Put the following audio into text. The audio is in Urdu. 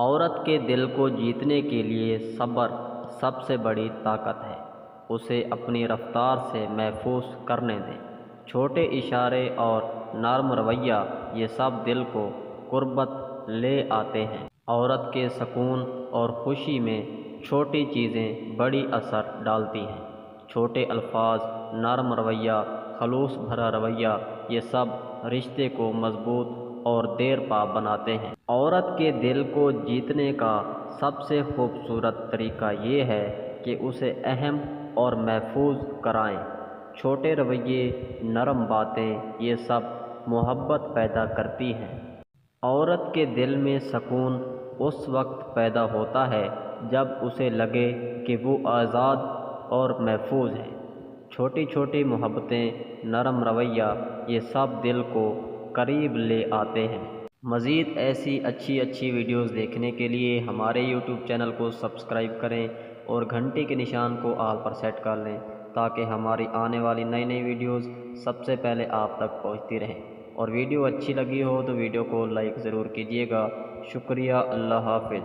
عورت کے دل کو جیتنے کے لیے صبر سب سے بڑی طاقت ہے۔ اسے اپنی رفتار سے محفوظ کرنے دیں۔ چھوٹے اشارے اور نرم رویہ یہ سب دل کو قربت لے آتے ہیں۔ عورت کے سکون اور خوشی میں چھوٹی چیزیں بڑی اثر ڈالتی ہیں۔ چھوٹے الفاظ، نرم رویہ، خلوص بھرا رویہ یہ سب رشتے کو مضبوط اور دیر پا بناتے ہیں۔ عورت کے دل کو جیتنے کا سب سے خوبصورت طریقہ یہ ہے کہ اسے اہم اور محفوظ کرائیں۔ چھوٹے رویے، نرم باتیں یہ سب محبت پیدا کرتی ہیں۔ عورت کے دل میں سکون اس وقت پیدا ہوتا ہے جب اسے لگے کہ وہ آزاد اور محفوظ ہے۔ چھوٹی چھوٹی محبتیں، نرم رویہ یہ سب دل کو قریب لے آتے ہیں۔ مزید ایسی اچھی ویڈیوز دیکھنے کے لیے ہمارے یوٹیوب چینل کو سبسکرائب کریں اور گھنٹی کے نشان کو آل پر سیٹ کر لیں تاکہ ہماری آنے والی نئی ویڈیوز سب سے پہلے آپ تک پہنچتی رہیں۔ اور ویڈیو اچھی لگی ہو تو ویڈیو کو لائک ضرور کیجیے گا۔ شکریہ، اللہ حافظ۔